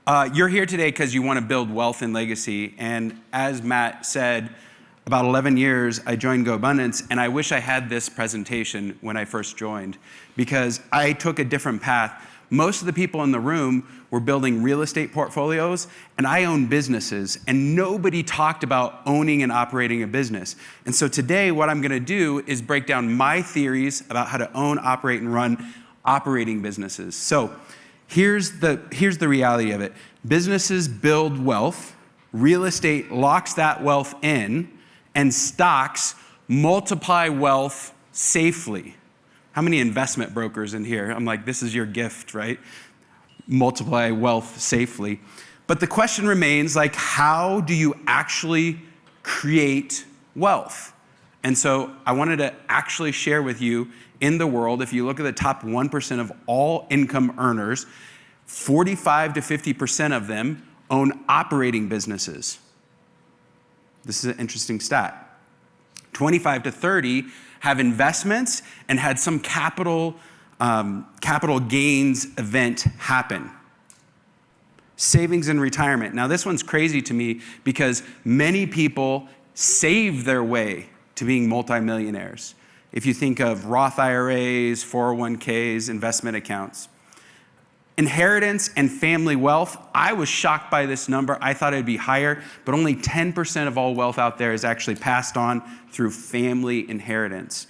You're here today because you want to build wealth and legacy. And as Matt said, about 11 years, I joined GoAbundance, and I wish I had this presentation when I first joined because I took a different path. Most of the people in the room were building real estate portfolios, and I own businesses, and nobody talked about owning and operating a business. And so today, what I'm going to do is break down my theories about how to own, operate, and run operating businesses. So here's the reality of it. Businesses build wealth, real estate locks that wealth in, and stocks multiply wealth safely. How many investment brokers in here? I'm like, this is your gift, right? Multiply wealth safely. But the question remains, like, how do you actually create wealth? And so I wanted to actually share with you, in the world, if you look at the top 1% of all income earners, 45 to 50% of them own operating businesses. This is an interesting stat. 25 to 30 have investments and had some capital gains event happen. Savings and retirement. Now this one's crazy to me because many people save their way to being multimillionaires. If you think of Roth IRAs, 401ks, investment accounts. Inheritance and family wealth, I was shocked by this number. I thought it'd be higher, but only 10% of all wealth out there is actually passed on through family inheritance.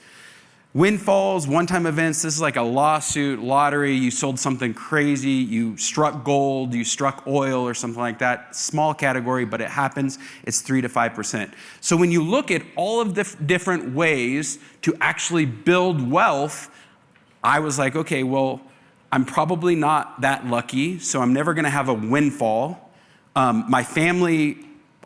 Windfalls, one-time events, this is like a lawsuit, lottery, you sold something crazy, you struck gold, you struck oil or something like that. Small category, but it happens. It's 3 to 5%. So when you look at all of the different ways to actually build wealth, I was like, okay, well, I'm probably not that lucky, so I'm never gonna have a windfall. My family,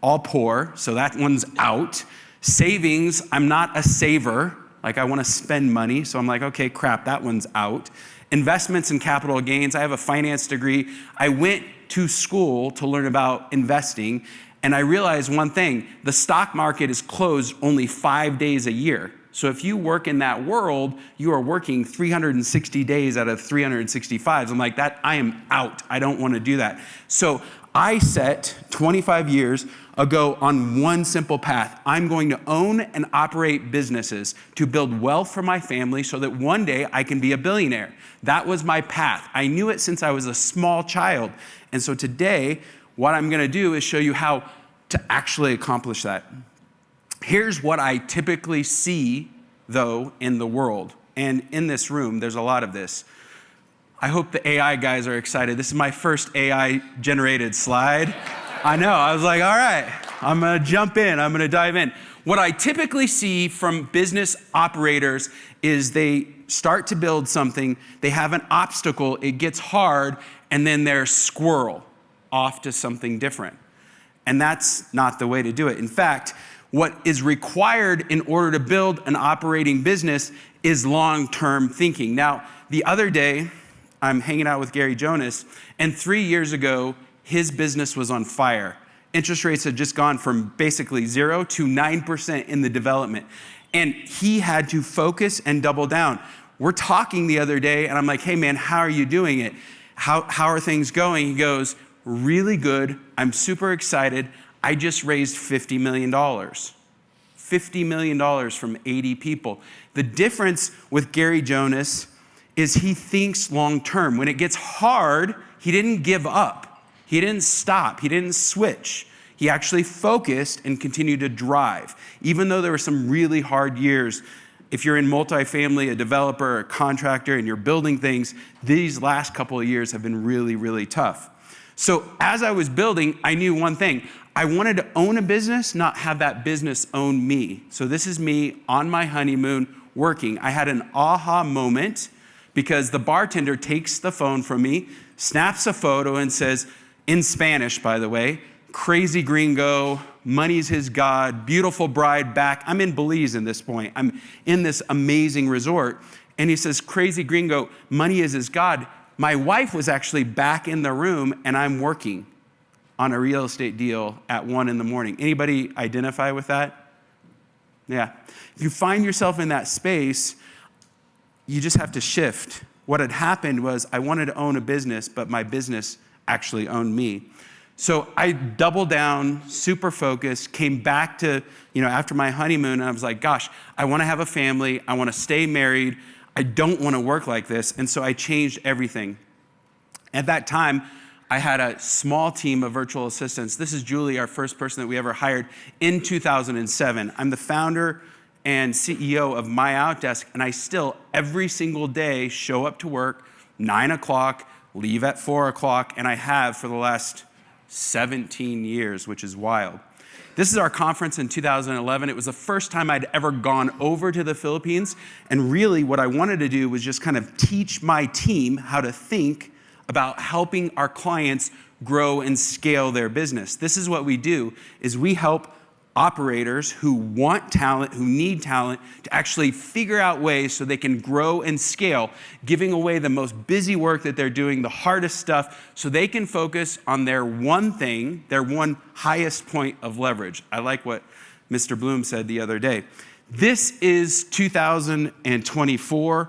all poor, so that one's out. Savings, I'm not a saver. Like I wanna spend money, so I'm like, okay, crap, that one's out. Investments and capital gains, I have a finance degree. I went to school to learn about investing, and I realized one thing, the stock market is closed only 5 days a year. So if you work in that world, you are working 360 days out of 365. I'm like, I am out. I don't want to do that. So I set 25 years ago on one simple path. I'm going to own and operate businesses to build wealth for my family so that one day I can be a billionaire. That was my path. I knew it since I was a small child. And so today, what I'm going to do is show you how to actually accomplish that. Here's what I typically see, though, in the world. And in this room, there's a lot of this. I hope the AI guys are excited. This is my first AI-generated slide. I know, I was like, all right, I'm gonna jump in, I'm gonna dive in. What I typically see from business operators is they start to build something, they have an obstacle, it gets hard, and then they're squirrel off to something different. And that's not the way to do it. In fact, what is required in order to build an operating business is long-term thinking. Now, the other day, I'm hanging out with Gary Jonas, and 3 years ago, his business was on fire. Interest rates had just gone from basically 0 to 9% in the development. And he had to focus and double down. We're talking the other day, and I'm like, hey man, how are you doing it? How are things going? He goes, really good. I'm super excited. I just raised $50 million. $50 million from 80 people. The difference with Gary Jonas is he thinks long-term. When it gets hard, he didn't give up. He didn't stop. He didn't switch. He actually focused and continued to drive. Even though there were some really hard years, if you're in multifamily, a developer, a contractor, and you're building things, these last couple of years have been really, really tough. So as I was building, I knew one thing. I wanted to own a business, not have that business own me. So this is me on my honeymoon working. I had an aha moment because the bartender takes the phone from me, snaps a photo and says, in Spanish, by the way, crazy gringo, money's his God, beautiful bride back. I'm in Belize at this point. I'm in this amazing resort. And he says, crazy gringo, money is his God. My wife was actually back in the room and I'm working on a real estate deal at 1 a.m. Anybody identify with that? Yeah. If you find yourself in that space, you just have to shift. What had happened was I wanted to own a business, but my business actually owned me. So I doubled down, super focused, came back to, after my honeymoon, and I was like, gosh, I want to have a family. I want to stay married. I don't want to work like this. And so I changed everything. At that time, I had a small team of virtual assistants. This is Julie, our first person that we ever hired in 2007. I'm the founder and CEO of My Outdesk, and I still, every single day, show up to work, 9 o'clock, leave at 4 o'clock, and I have for the last 17 years, which is wild. This is our conference in 2011. It was the first time I'd ever gone over to the Philippines, and really what I wanted to do was just kind of teach my team how to think about helping our clients grow and scale their business. This is what we do, is we help operators who want talent, who need talent, to actually figure out ways so they can grow and scale, giving away the most busy work that they're doing, the hardest stuff, so they can focus on their one thing, their one highest point of leverage. I like what Mr. Bloom said the other day. This is 2024.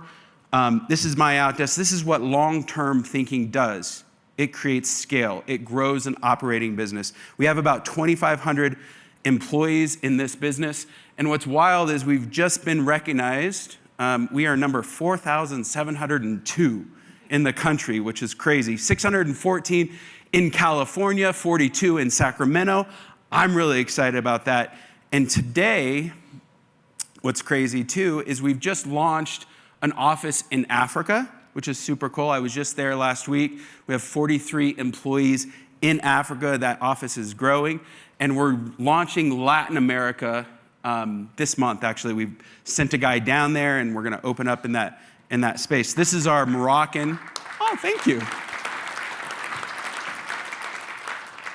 This is My Outdesk. This is what long-term thinking does. It creates scale. It grows an operating business. We have about 2,500 employees in this business. And what's wild is we've just been recognized. We are number 4,702 in the country, which is crazy. 614 in California, 42 in Sacramento. I'm really excited about that. And today, what's crazy too, is we've just launched an office in Africa, which is super cool. I was just there last week. We have 43 employees in Africa. That office is growing. And we're launching Latin America this month, actually. We've sent a guy down there, and we're going to open up in that space. This is our Moroccan. Oh, thank you.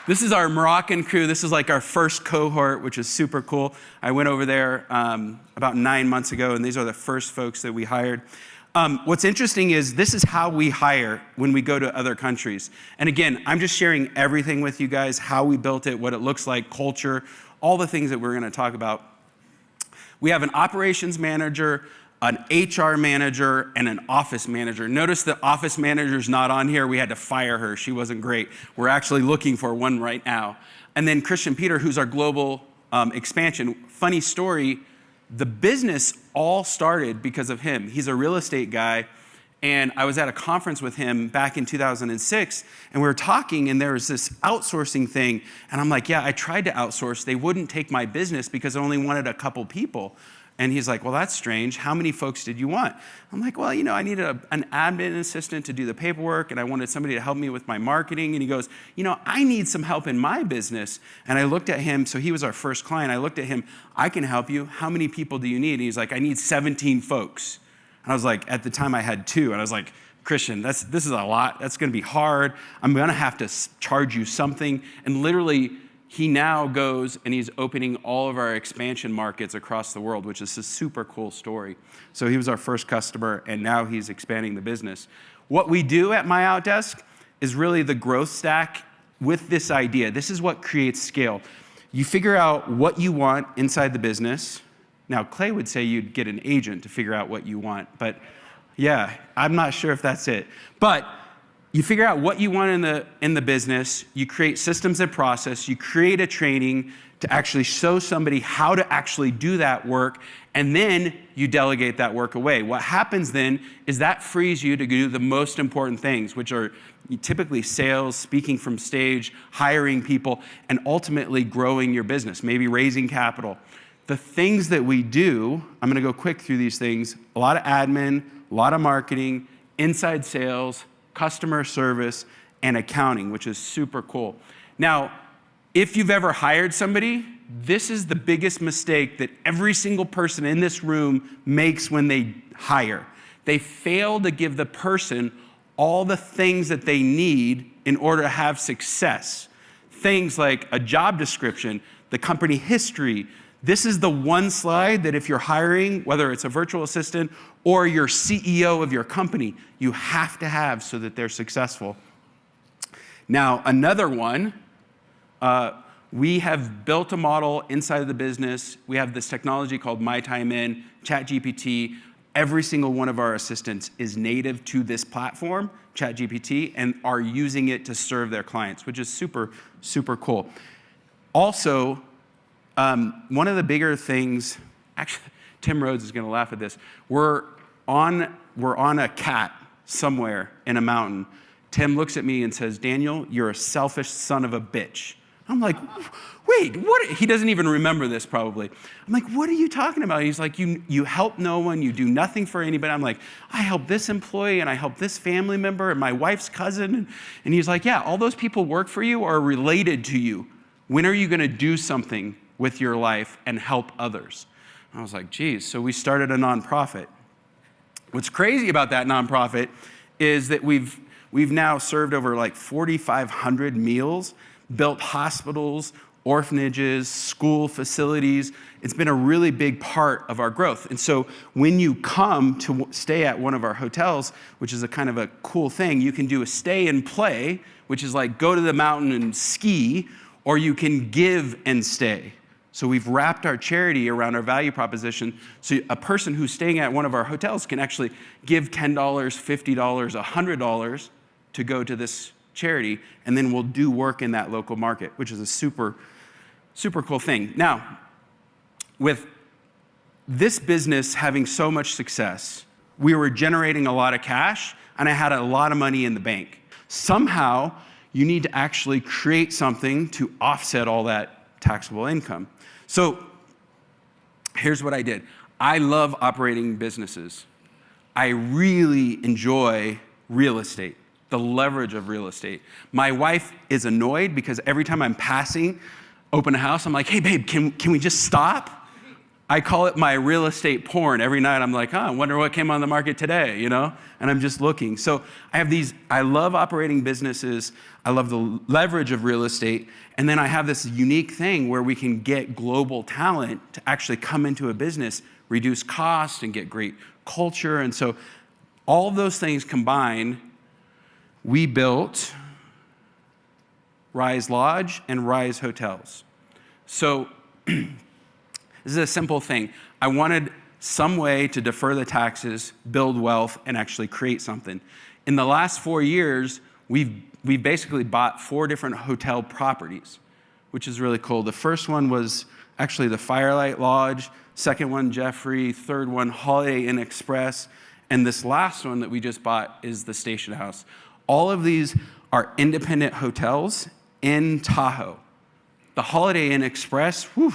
This is our Moroccan crew. This is like our first cohort, which is super cool. I went over there about 9 months ago, and these are the first folks that we hired. What's interesting is this is how we hire when we go to other countries. And again, I'm just sharing everything with you guys, how we built it, what it looks like, culture, all the things that we're going to talk about. We have an operations manager, an HR manager, and an office manager. Notice the office manager's not on here. We had to fire her. She wasn't great. We're actually looking for one right now. And then Christian Peter, who's our global expansion. Funny story, the business all started because of him. He's a real estate guy, and I was at a conference with him back in 2006, and we were talking, and there was this outsourcing thing, and I'm like, yeah, I tried to outsource. They wouldn't take my business because I only wanted a couple people. And he's like, well, that's strange. How many folks did you want? I'm like, well, I needed an admin assistant to do the paperwork, and I wanted somebody to help me with my marketing. And he goes, I need some help in my business. And I looked at him. So he was our first client. I looked at him. I can help you. How many people do you need? And he's like, I need 17 folks. And I was like, at the time I had 2. And I was like, Christian, this is a lot. That's going to be hard. I'm going to have to charge you something. And literally, he now goes and he's opening all of our expansion markets across the world, which is a super cool story. So he was our first customer, and now he's expanding the business. What we do at My Outdesk is really the growth stack with this idea. This is what creates scale. You figure out what you want inside the business. Now, Clay would say you'd get an agent to figure out what you want, but yeah, I'm not sure if that's it. But you figure out what you want in the business, you create systems and process, you create a training to actually show somebody how to actually do that work, and then you delegate that work away. What happens then is that frees you to do the most important things, which are typically sales, speaking from stage, hiring people, and ultimately growing your business, maybe raising capital. The things that we do, I'm gonna go quick through these things, a lot of admin, a lot of marketing, inside sales, customer service, and accounting, which is super cool. Now, if you've ever hired somebody, this is the biggest mistake that every single person in this room makes when they hire. They fail to give the person all the things that they need in order to have success. Things like a job description, the company history. This is the one slide that if you're hiring, whether it's a virtual assistant or your CEO of your company, you have to have so that they're successful. Now, another one, we have built a model inside of the business. We have this technology called My Time In, ChatGPT. every single one of our assistants is native to this platform, ChatGPT, and are using it to serve their clients, which is super, super cool. Also, one of the bigger things, actually, Tim Rhodes is going to laugh at this. We're on a cat somewhere in a mountain. Tim looks at me and says, "Daniel, you're a selfish son of a bitch." I'm like, wait, what? He doesn't even remember this probably. I'm like, what are you talking about? He's like, you help no one, you do nothing for anybody. I'm like, I help this employee and I help this family member and my wife's cousin. And he's like, yeah, all those people work for you or are related to you. When are you going to do something with your life and help others? I was like, geez. So we started a nonprofit. What's crazy about that nonprofit is that we've now served over like 4,500 meals, built hospitals, orphanages, school facilities. It's been a really big part of our growth. And so when you come to stay at one of our hotels, which is a kind of a cool thing, you can do a stay and play, which is like go to the mountain and ski, or you can give and stay. So we've wrapped our charity around our value proposition. So a person who's staying at one of our hotels can actually give $10, $50, $100 to go to this charity, and then we'll do work in that local market, which is a super, super cool thing. Now, with this business having so much success, we were generating a lot of cash, and I had a lot of money in the bank. Somehow, you need to actually create something to offset all that taxable income. So here's what I did. I love operating businesses. I really enjoy real estate, the leverage of real estate. My wife is annoyed because every time I'm passing open house, I'm like, hey babe, can we just stop? I call it my real estate porn. Every night I'm like, I wonder what came on the market today, you know? And I'm just looking. So I love operating businesses. I love the leverage of real estate. And then I have this unique thing where we can get global talent to actually come into a business, reduce cost, and get great culture. And so all of those things combined, we built Rise Lodge and Rise Hotels. So this is a simple thing. I wanted some way to defer the taxes, build wealth, and actually create something. In the last 4 years, we've basically bought 4 different hotel properties, which is really cool. The first one was actually the Firelight Lodge, second one, Jeffrey, third one, Holiday Inn Express, and this last one that we just bought is the Station House. All of these are independent hotels in Tahoe. The Holiday Inn Express, whew,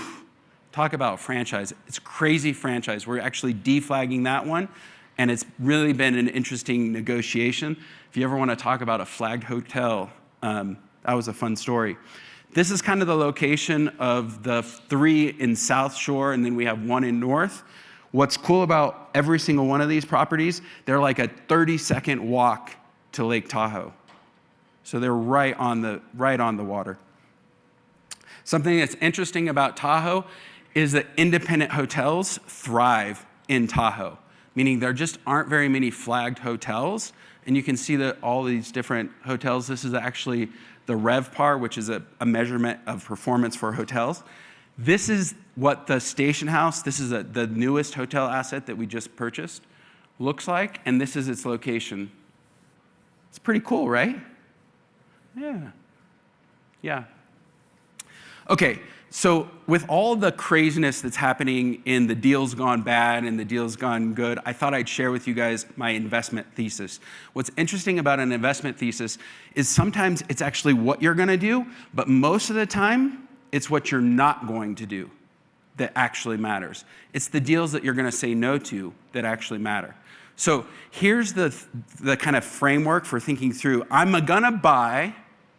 talk about franchise. It's a crazy franchise. We're actually deflagging that one, and it's really been an interesting negotiation. If you ever want to talk about a flagged hotel, that was a fun story. This is kind of the location of the 3 in South Shore, and then we have 1 in North. What's cool about every single one of these properties, they're like a 30-second walk to Lake Tahoe. So they're right on the water. Something that's interesting about Tahoe is that independent hotels thrive in Tahoe, meaning there just aren't very many flagged hotels. And you can see that all these different hotels, this is actually the RevPAR, which is a measurement of performance for hotels. This is what the Station House, this is the newest hotel asset that we just purchased, looks like, and this is its location. It's pretty cool, right? Yeah. Okay, so with all the craziness that's happening in the deals gone bad and the deals gone good, I thought I'd share with you guys my investment thesis. What's interesting about an investment thesis is sometimes it's actually what you're gonna do, but most of the time, it's what you're not going to do that actually matters. It's the deals that you're gonna say no to that actually matter. So here's the kind of framework for thinking through, I'm gonna buy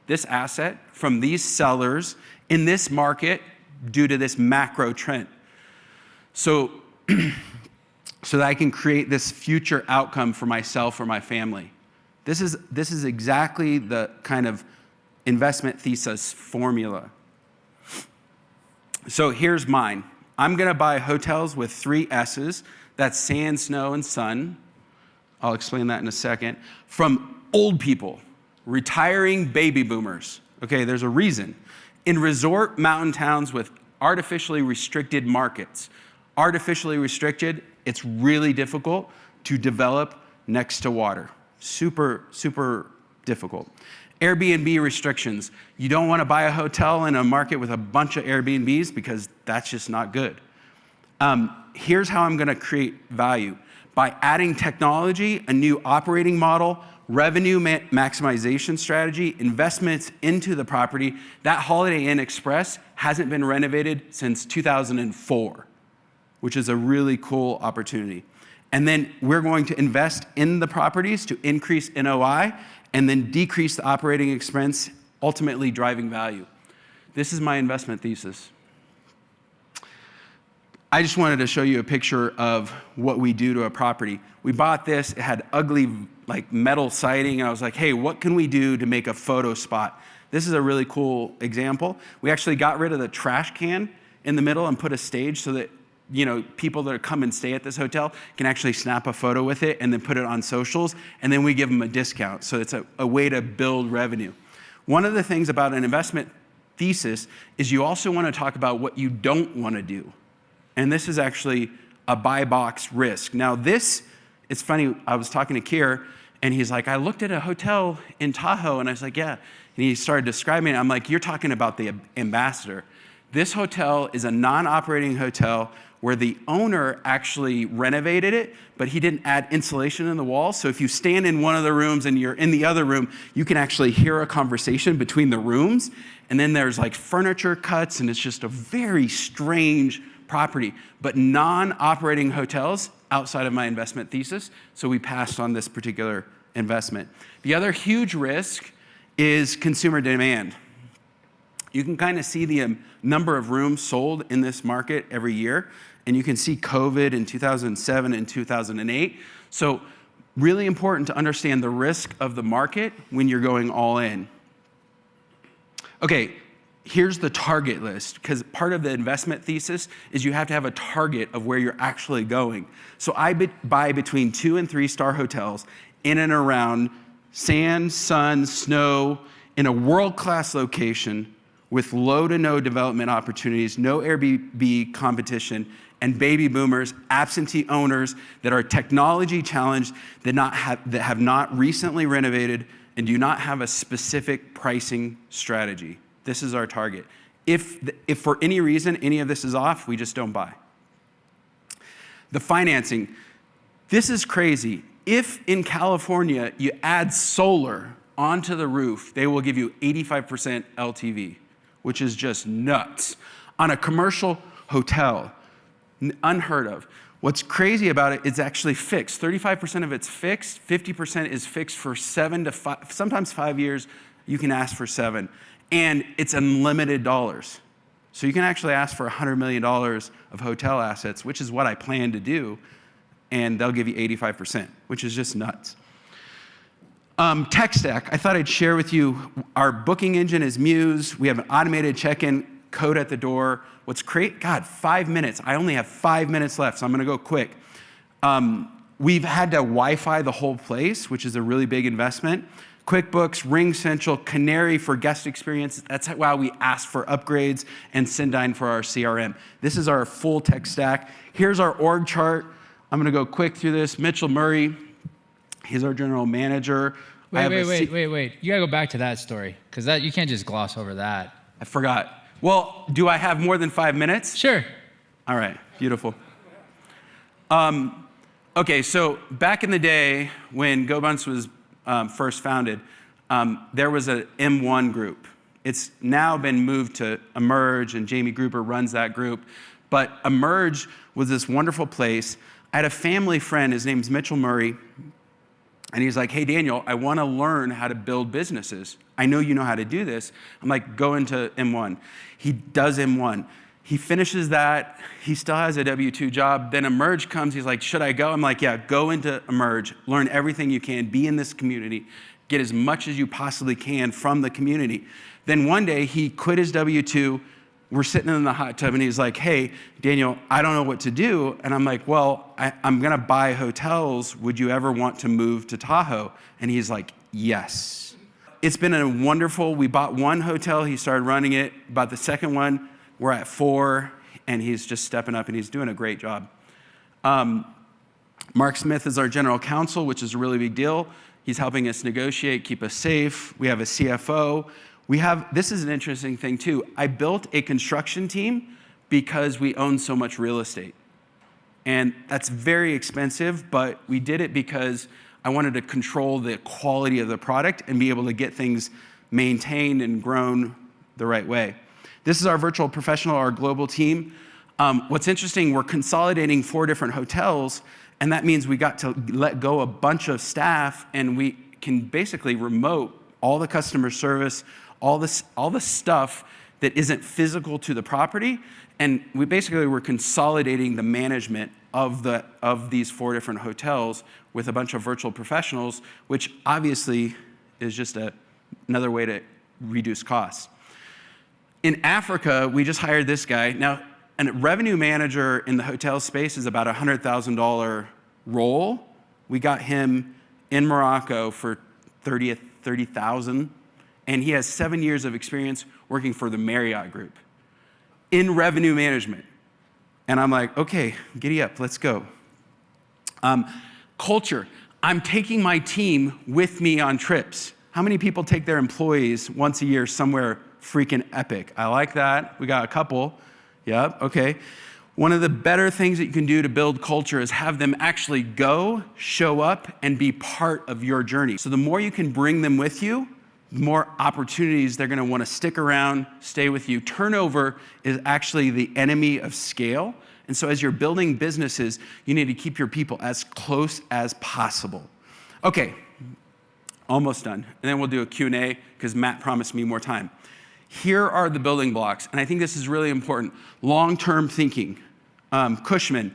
this asset from these sellers in this market due to this macro trend. So that I can create this future outcome for myself or my family. This is exactly the kind of investment thesis formula. So here's mine. I'm gonna buy hotels with 3 S's. That's sand, snow, and sun. I'll explain that in a second. From old people, retiring baby boomers. Okay, there's a reason. In resort mountain towns with artificially restricted markets, artificially restricted. It's really difficult to develop next to water. Super, super difficult. Airbnb restrictions. You don't want to buy a hotel in a market with a bunch of Airbnbs because that's just not good. Here's how I'm going to create value. By adding technology, a new operating model, revenue maximization strategy, investments into the property. That Holiday Inn Express hasn't been renovated since 2004, which is a really cool opportunity. And then we're going to invest in the properties to increase NOI and then decrease the operating expense, ultimately driving value. This is my investment thesis. I just wanted to show you a picture of what we do to a property. We bought this, it had ugly like metal siding, and I was like, hey, what can we do to make a photo spot? This is a really cool example. We actually got rid of the trash can in the middle and put a stage so that people that come and stay at this hotel can actually snap a photo with it and then put it on socials, and then we give them a discount. So it's a way to build revenue. One of the things about an investment thesis is you also want to talk about what you don't want to do. And this is actually a buy box risk. Now it's funny, I was talking to Kier, and he's like, I looked at a hotel in Tahoe, and I was like, yeah. And he started describing it. I'm like, you're talking about the Ambassador. This hotel is a non-operating hotel where the owner actually renovated it, but he didn't add insulation in the walls. So if you stand in one of the rooms and you're in the other room, you can actually hear a conversation between the rooms. And then there's like furniture cuts, and it's just a very strange property. But non-operating hotels outside of my investment thesis, so we passed on this particular investment. The other huge risk is consumer demand. You can kind of see the number of rooms sold in this market every year, and you can see COVID in 2007 and 2008. So really important to understand the risk of the market when you're going all in. Okay, here's the target list, because part of the investment thesis is you have to have a target of where you're actually going. So I buy between 2 and 3 star hotels in and around sand, sun, snow, in a world-class location with low to no development opportunities, no Airbnb competition, and baby boomers, absentee owners that are technology challenged, that have not recently renovated and do not have a specific pricing strategy. This is our target. If for any reason any of this is off, we just don't buy. The financing. This is crazy. If in California you add solar onto the roof, they will give you 85% LTV, which is just nuts. On a commercial hotel, unheard of. What's crazy about it, it's actually fixed. 35% of it's fixed, 50% is fixed for 7 to 5, sometimes 5 years. You can ask for 7. And it's unlimited dollars. So you can actually ask for $100 million of hotel assets, which is what I plan to do, and they'll give you 85%, which is just nuts. Tech stack, I thought I'd share with you, our booking engine is Muse. We have an automated check-in, code at the door. What's great, God, 5 minutes. I only have 5 minutes left, so I'm gonna go quick. We've had to Wi-Fi the whole place, which is a really big investment. QuickBooks, RingCentral, Canary for guest experience. That's why we ask for upgrades, and Sendine for our CRM. This is our full tech stack. Here's our org chart. I'm gonna go quick through this. Mitchell Murray, he's our general manager. Wait. You gotta go back to that story, because you can't just gloss over that. I forgot. Well, do I have more than 5 minutes? Sure. All right, beautiful. Okay, so back in the day when GoBunts was first founded, there was an M1 group. It's now been moved to Emerge, and Jamie Gruber runs that group. But Emerge was this wonderful place. I had a family friend, his name's Mitchell Murray, and he's like, hey, Daniel, I want to learn how to build businesses. I know you know how to do this. I'm like, go into M1. He does M1. He finishes that. He still has a W-2 job. Then Emerge comes. He's like, should I go? I'm like, yeah, go into Emerge. Learn everything you can. Be in this community. Get as much as you possibly can from the community. Then one day, he quit his W-2. We're sitting in the hot tub, and he's like, hey, Daniel, I don't know what to do. And I'm like, well, I'm going to buy hotels. Would you ever want to move to Tahoe? And he's like, yes. It's been a wonderful, we bought one hotel. He started running it. About the second one, we're at 4. and he's just stepping up, and he's doing a great job. Mark Smith is our general counsel, which is a really big deal. He's helping us negotiate, keep us safe. We have a CFO. This is an interesting thing too. I built a construction team because we own so much real estate. And that's very expensive, but we did it because I wanted to control the quality of the product and be able to get things maintained and grown the right way. This is our virtual professional, our global team. What's interesting, we're consolidating 4 different hotels, and that means we got to let go a bunch of staff, and we can basically remote all the customer service, all the stuff that isn't physical to the property, and we're consolidating the management of these 4 different hotels with a bunch of virtual professionals, which obviously is just another way to reduce costs. In Africa, we just hired this guy. Now, a revenue manager in the hotel space is about a $100,000 role. We got him in Morocco for $30,000, and he has 7 years of experience working for the Marriott Group in revenue management. And I'm like, okay, giddy up, let's go. Culture. I'm taking my team with me on trips. How many people take their employees once a year somewhere freaking epic? I like that. We got a couple. Yep, okay. One of the better things that you can do to build culture is have them actually go, show up, and be part of your journey. So the more you can bring them with you, the more opportunities they're gonna wanna stick around, stay with you. Turnover is actually the enemy of scale. And so as you're building businesses, you need to keep your people as close as possible. Okay, almost done. And then we'll do a Q&A because Matt promised me more time. Here are the building blocks, and I think this is really important. Long-term thinking. Cushman,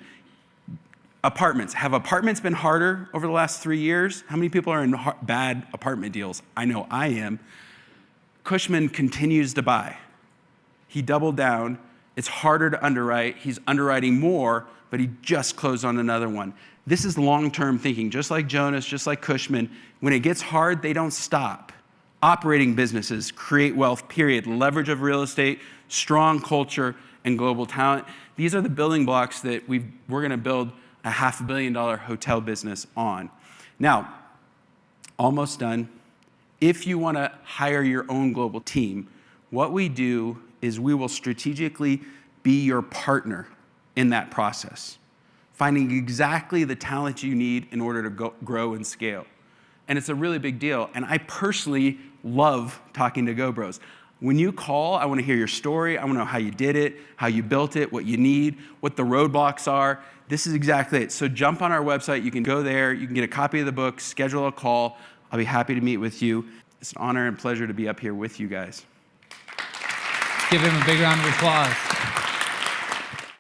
apartments. Have apartments been harder over the last 3 years? How many people are in bad apartment deals? I know I am. Cushman continues to buy. He doubled down. It's harder to underwrite. He's underwriting more, but he just closed on another one. This is long-term thinking, just like Jonas, just like Cushman. When it gets hard, they don't stop. Operating businesses create wealth, period. Leverage of real estate, strong culture, and global talent. These are the building blocks that we're gonna build a $500 million hotel business on. Now, almost done. If you wanna hire your own global team, what we do is we will strategically be your partner in that process, finding exactly the talent you need in order to grow and scale. And it's a really big deal. And I personally love talking to GoBros. When you call, I want to hear your story. I want to know how you did it, how you built it, what you need, what the roadblocks are. This is exactly it. So jump on our website. You can go there. You can get a copy of the book, schedule a call. I'll be happy to meet with you. It's an honor and pleasure to be up here with you guys. Give him a big round of applause.